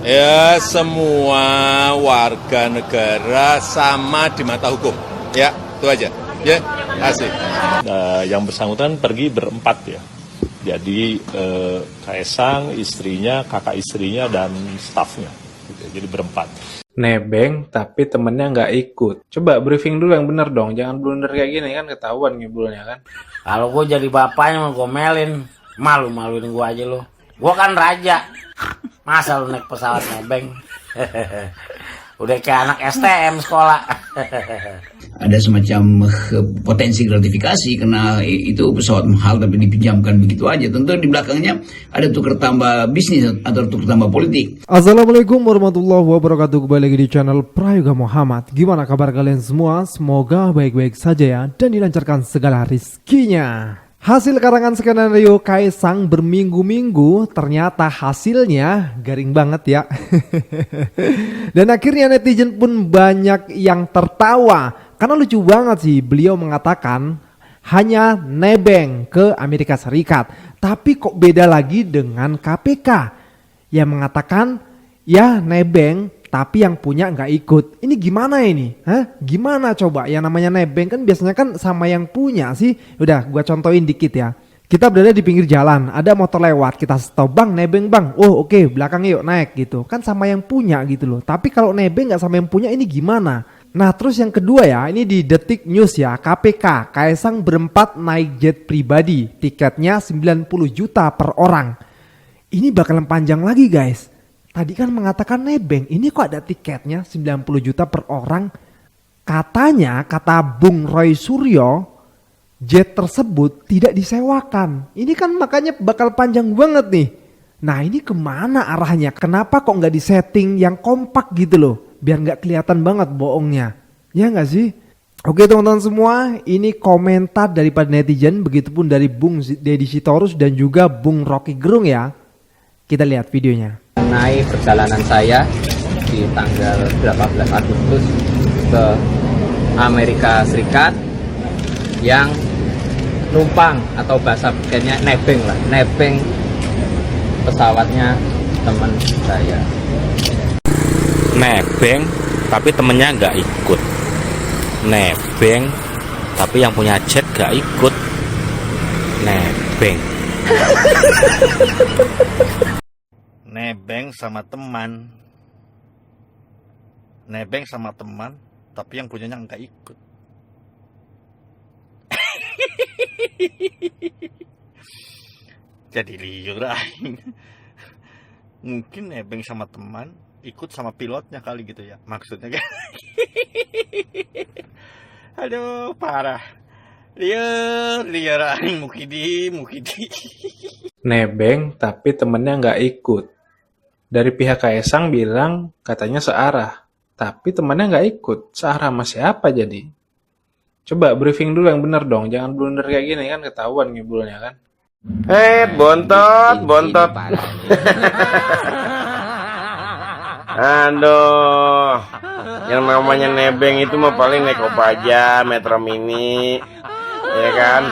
Ya, semua warga negara sama di mata hukum. Ya, itu aja. Ya, kasih. Yang bersangkutan pergi berempat ya. Jadi Kaisang, istrinya, kakak istrinya, dan stafnya. Jadi berempat. Nebeng, tapi temennya nggak ikut. Coba briefing dulu yang bener dong. Jangan blunder kayak gini kan, ketahuan ngibulnya kan. Kalau gue jadi bapaknya mau gomelin, malu-maluin gue aja lo. Gue kan raja. Masa lu naik pesawat nebeng? Udah kayak anak STM sekolah. Ada semacam potensi gratifikasi karena itu pesawat mahal tapi dipinjamkan begitu aja. Tentu di belakangnya ada tukar tambah bisnis atau tukar tambah politik. Assalamualaikum warahmatullahi wabarakatuh. Kembali lagi di channel Prayoga Muhammad. Gimana kabar kalian semua? Semoga baik-baik saja ya dan dilancarkan segala rizkinya. Hasil karangan skenario Kaisang berminggu-minggu ternyata hasilnya garing banget ya. Dan akhirnya netizen pun banyak yang tertawa karena lucu banget sih, beliau mengatakan hanya nebeng ke Amerika Serikat. Tapi kok beda lagi dengan KPK yang mengatakan ya nebeng tapi yang punya nggak ikut. Ini gimana ini? Hah? Gimana coba? Yang namanya nebeng kan biasanya kan sama yang punya sih. Udah gua contohin dikit ya. Kita berada di pinggir jalan, ada motor lewat, kita stop, bang nebeng bang. Oh oke, belakang yuk naik gitu. Kan sama yang punya gitu loh. Tapi kalau nebeng nggak sama yang punya ini gimana? Nah terus yang kedua ya, ini di Detik News ya, KPK, Kaisang berempat naik jet pribadi, tiketnya 90 juta per orang. Ini bakalan panjang lagi guys. Tadi kan mengatakan nebeng, ini kok ada tiketnya 90 juta per orang. Katanya, kata Bung Roy Suryo, jet tersebut tidak disewakan. Ini kan makanya bakal panjang banget nih. Nah ini kemana arahnya? Kenapa kok nggak disetting yang kompak gitu loh? Biar nggak kelihatan banget bohongnya. Ya nggak sih? Oke teman-teman semua, ini komentar daripada netizen, begitupun dari Bung Deddy Sitorus dan juga Bung Rocky Gerung ya. Kita lihat videonya. Mengenai perjalanan saya di tanggal 18 Agustus ke Amerika Serikat yang numpang atau bahasa bukannya nebeng lah, nebeng pesawatnya teman saya. Nebeng, tapi temennya nggak ikut. Nebeng, tapi yang punya jet nggak ikut. Nebeng. Nebeng sama teman. Nebeng sama teman, tapi yang punyanya nggak ikut. Jadi liur aing. Mungkin nebeng sama teman, ikut sama pilotnya kali gitu ya. Maksudnya kan. Aduh, parah. Liur aing mukidi. Nebeng, tapi temennya nggak ikut. Dari pihak Kaisang bilang katanya searah, tapi temannya nggak ikut. Searah sama siapa jadi? Coba briefing dulu yang bener dong, jangan blunder kayak gini kan, ketahuan ngibulnya kan. Bontot. Aduh, yang namanya nebeng itu mah paling naik Kopaja, Metro Mini, ya kan?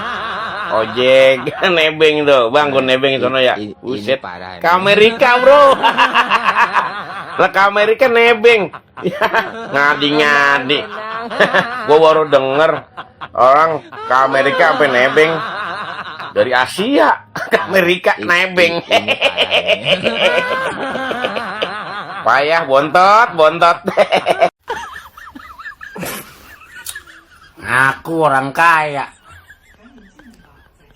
Ojek, nebeng itu, bang, gue nebeng itu no ya. Buset, ke Amerika bro. Lah ke Amerika nebeng. Ngadi. Gue baru denger orang ke Amerika sampai nebeng. Dari Asia ke Amerika nebeng. Payah, bontot. Aku orang kaya.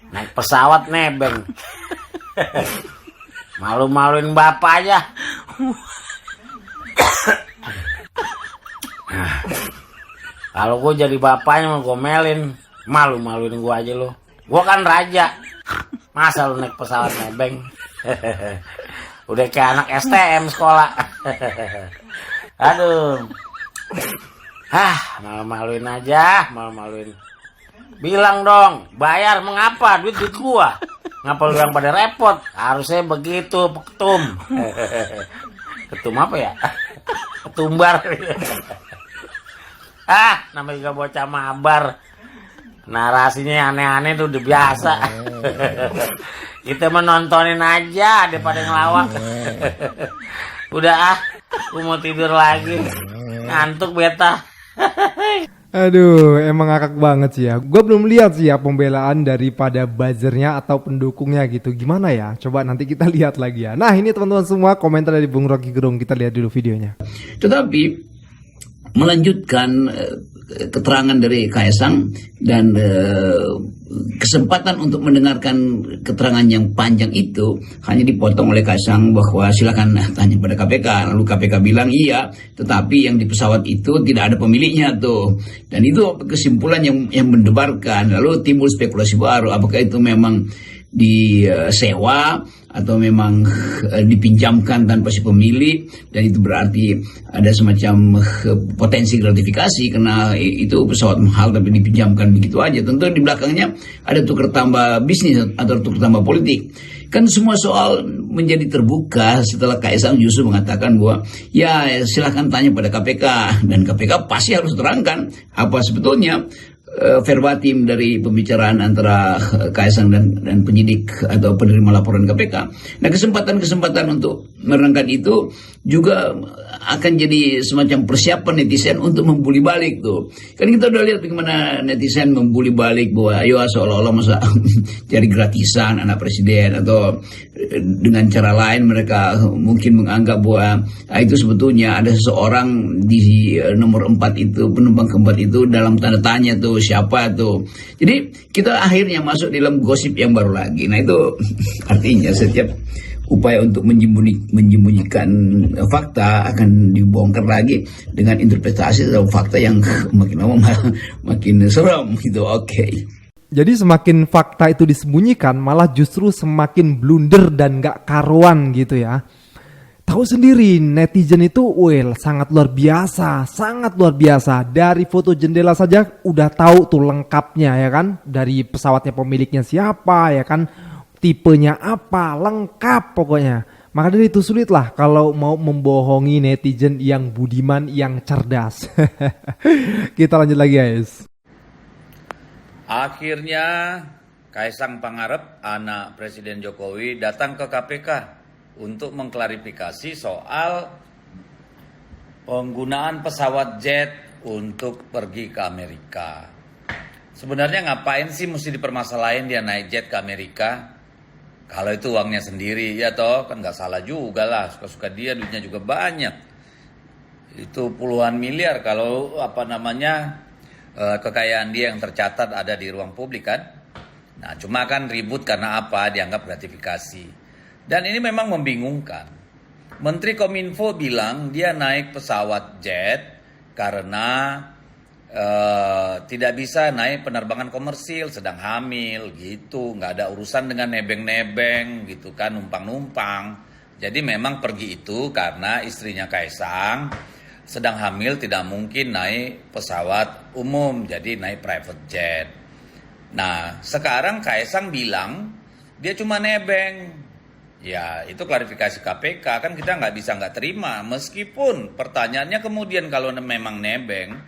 Naik pesawat nebeng. Malu-maluin bapak aja. Kalau gue jadi bapaknya mau gomelin, malu-maluin gue aja lo. Gue kan raja. Masa lu naik pesawat nebeng? Udah kayak anak STM sekolah. Aduh. Malu-maluin aja, malu-maluin. Bilang dong, bayar mengapa? Duit gua. Ngapa lu yang pada repot? Harusnya begitu, ketum. Ketum apa ya? Ketumbar. Namanya juga bocah mabar. Narasinya aneh-aneh tuh udah biasa. Kita menontonin aja daripada ngelawak. Udah aku mau tidur lagi. Ngantuk beta. Aduh, emang ngakak banget sih ya. Gue belum lihat sih ya pembelaan daripada buzzernya atau pendukungnya gitu. Gimana ya? Coba nanti kita lihat lagi ya. Nah ini teman-teman semua komentar dari Bung Rocky Gerung. Kita lihat dulu videonya. Tetapi melanjutkan keterangan dari Kaisang dan kesempatan untuk mendengarkan keterangan yang panjang itu hanya dipotong oleh Kaisang bahwa silakan tanya pada KPK. Lalu KPK bilang iya, tetapi yang di pesawat itu tidak ada pemiliknya tuh. Dan itu kesimpulan yang mendebarkan. Lalu timbul spekulasi baru, apakah itu memang disewa atau memang dipinjamkan tanpa si pemilik, dan itu berarti ada semacam potensi gratifikasi karena itu pesawat mahal tapi dipinjamkan begitu aja. Tentu di belakangnya ada tukar tambah bisnis atau tukar tambah politik. Kan semua soal menjadi terbuka setelah Kaisang justru mengatakan bahwa ya silahkan tanya pada KPK, dan KPK pasti harus terangkan apa sebetulnya verbatim dari pembicaraan antara Kaisang dan penyidik atau penerima laporan KPK. Nah, kesempatan untuk menerangkan itu juga akan jadi semacam persiapan netizen untuk membuli balik tuh. Kan kita udah lihat bagaimana netizen membuli balik bahwa ayo seolah-olah masa cari gratisan anak presiden, atau dengan cara lain mereka mungkin menganggap bahwa itu sebetulnya ada seseorang di nomor 4 itu, penumpang keempat itu dalam tanda tanya tuh siapa tuh. Jadi kita akhirnya masuk dalam gosip yang baru lagi. Nah itu artinya setiap upaya untuk menyembunyikan fakta akan dibongkar lagi dengan interpretasi atau fakta yang makin lama makin seram gitu. Oke. Jadi semakin fakta itu disembunyikan malah justru semakin blunder dan gak karuan gitu ya. Tahu sendiri netizen itu sangat luar biasa. Dari foto jendela saja udah tahu tuh lengkapnya ya kan. Dari pesawatnya pemiliknya siapa ya kan. Tipenya apa, lengkap pokoknya. Maka dari itu sulitlah kalau mau membohongi netizen yang budiman, yang cerdas. Kita lanjut lagi guys. Akhirnya Kaisang Pangarep, anak Presiden Jokowi, datang ke KPK untuk mengklarifikasi soal penggunaan pesawat jet untuk pergi ke Amerika. Sebenarnya ngapain sih mesti dipermasalahin dia naik jet ke Amerika? Kalau itu uangnya sendiri, ya toh kan nggak salah juga lah, suka-suka dia, duitnya juga banyak. Itu puluhan miliar kalau kekayaan dia yang tercatat ada di ruang publik kan. Nah cuma kan ribut karena apa, dianggap gratifikasi. Dan ini memang membingungkan. Menteri Kominfo bilang dia naik pesawat jet karena tidak bisa naik penerbangan komersil, sedang hamil gitu, nggak ada urusan dengan nebeng-nebeng gitu kan, numpang-numpang. Jadi memang pergi itu karena istrinya Kaisang sedang hamil, tidak mungkin naik pesawat umum, jadi naik private jet. Nah sekarang Kaisang bilang dia cuma nebeng. Ya itu klarifikasi KPK, kan kita nggak terima. Meskipun pertanyaannya kemudian kalau memang nebeng,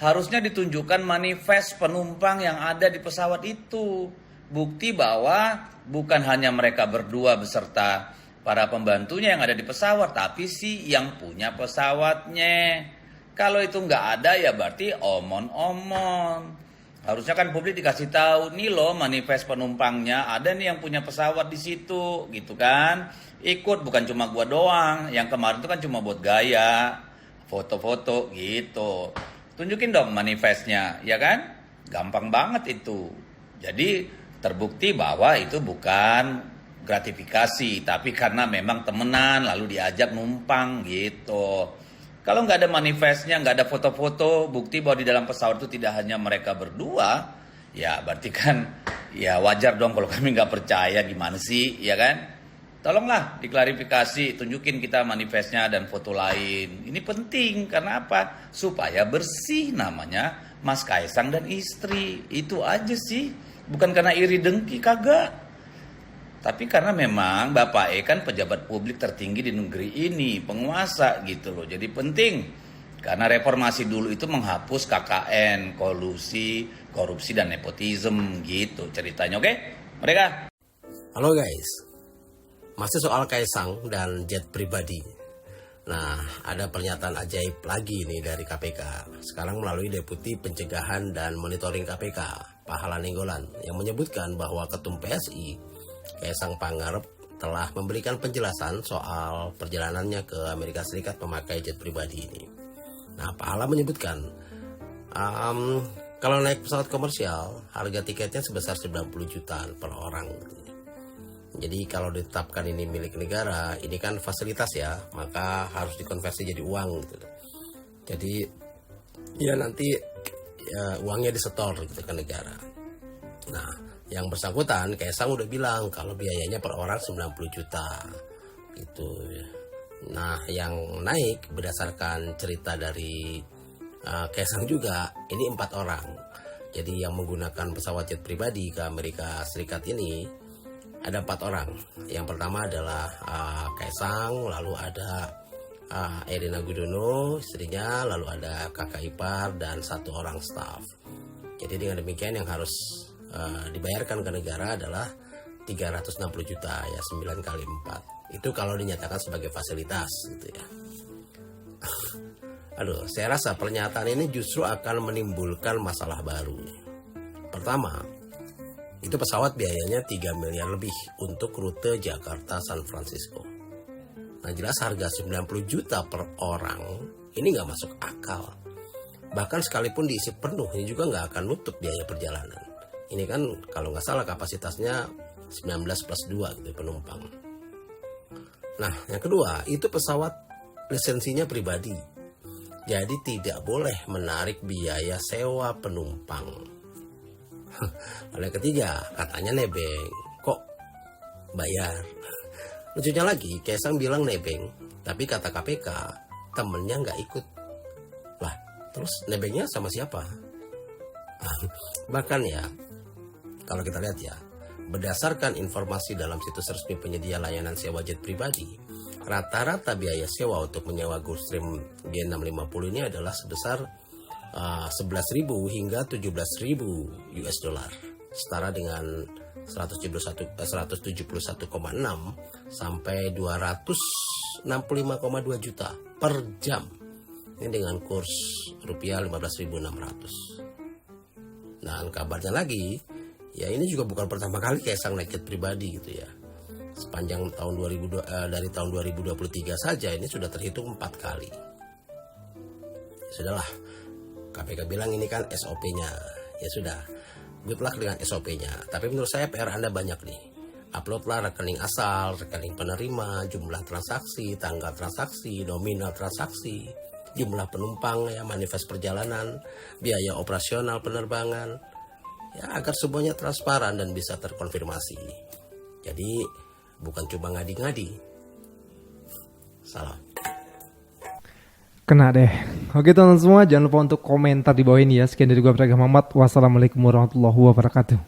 harusnya ditunjukkan manifest penumpang yang ada di pesawat itu. Bukti bahwa bukan hanya mereka berdua beserta para pembantunya yang ada di pesawat, tapi si yang punya pesawatnya. Kalau itu nggak ada ya berarti omon-omon. Harusnya kan publik dikasih tahu, nih loh manifest penumpangnya, ada nih yang punya pesawat di situ, gitu kan. Ikut, bukan cuma gua doang. Yang kemarin itu kan cuma buat gaya, foto-foto gitu. Tunjukin dong manifestnya, ya kan? Gampang banget itu. Jadi terbukti bahwa itu bukan gratifikasi, tapi karena memang temenan lalu diajak numpang gitu. Kalau nggak ada manifestnya, nggak ada foto-foto, bukti bahwa di dalam pesawat itu tidak hanya mereka berdua, ya berarti kan ya wajar dong kalau kami nggak percaya, gimana sih, ya kan? Tolonglah diklarifikasi, tunjukin kita manifestnya dan foto lain. Ini penting, karena apa? Supaya bersih namanya Mas Kaisang dan istri. Itu aja sih. Bukan karena iri dengki, kagak. Tapi karena memang Bapak kan pejabat publik tertinggi di negeri ini, penguasa gitu loh. Jadi penting. Karena reformasi dulu itu menghapus KKN, kolusi, korupsi, dan nepotisme gitu ceritanya. Oke? Mereka. Halo guys. Masih soal Kaisang dan jet pribadi. Nah, ada pernyataan ajaib lagi nih dari KPK. Sekarang melalui Deputi Pencegahan dan Monitoring KPK, Pahala Nenggolan, yang menyebutkan bahwa Ketum PSI, Kaisang Pangarep, telah memberikan penjelasan soal perjalanannya ke Amerika Serikat memakai jet pribadi ini. Nah, Pahala menyebutkan, kalau naik pesawat komersial, harga tiketnya sebesar 90 jutaan per orang. Jadi kalau ditetapkan ini milik negara, ini kan fasilitas ya, maka harus dikonversi jadi uang gitu. Jadi ya nanti ya, uangnya disetor gitu ke negara. Nah, yang bersangkutan Kaisang udah bilang kalau biayanya per orang 90 juta gitu. Nah, yang naik berdasarkan cerita dari Kaisang juga, ini 4 orang. Jadi yang menggunakan pesawat jet pribadi ke Amerika Serikat ini ada 4 orang. Yang pertama adalah Kaisang, lalu ada Erina Gudono, istrinya, lalu ada kakak ipar dan 1 orang staf. Jadi dengan demikian yang harus dibayarkan ke negara adalah 360 juta ya, 9 kali 4. Itu kalau dinyatakan sebagai fasilitas gitu ya. Aduh, saya rasa pernyataan ini justru akan menimbulkan masalah baru. Pertama, itu pesawat biayanya 3 miliar lebih untuk rute Jakarta-San Francisco. Nah, jelas harga 90 juta per orang ini nggak masuk akal. Bahkan sekalipun diisi penuh, ini juga nggak akan nutup biaya perjalanan. Ini kan kalau nggak salah kapasitasnya 19 plus 2 gitu penumpang. Nah, yang kedua, itu pesawat lisensinya pribadi. Jadi tidak boleh menarik biaya sewa penumpang. Lalu yang ketiga, katanya nebeng. Kok bayar? Lucunya lagi, Kaisang bilang nebeng, tapi kata KPK, temennya nggak ikut. Lah, terus nebengnya sama siapa? Bahkan ya, kalau kita lihat ya, berdasarkan informasi dalam situs resmi penyedia layanan sewa jet pribadi, rata-rata biaya sewa untuk menyewa Gulfstream G650 ini adalah sebesar 11.000 hingga 17.000 US dollar, setara dengan 171,6 sampai 265,2 juta per jam. Ini dengan kurs rupiah 15.600. Dan kabarnya lagi, ya ini juga bukan pertama kali Kaisang naik jet pribadi gitu ya. Sepanjang tahun dari tahun 2023 saja ini sudah terhitung 4 kali. Sudahlah, KPK bilang ini kan SOP-nya. Ya sudah, good luck dengan SOP-nya. Tapi menurut saya PR Anda banyak nih. Uploadlah rekening asal, rekening penerima, jumlah transaksi, tanggal transaksi, nominal transaksi, jumlah penumpang, ya, manifest perjalanan, biaya operasional penerbangan, ya agar semuanya transparan dan bisa terkonfirmasi. Jadi bukan cuma ngadi-ngadi. Salam. Kena deh. Oke teman-teman semua, jangan lupa untuk komentar di bawah ini ya. Sekian dari gue Praga Muhammad. Wassalamualaikum warahmatullahi wabarakatuh.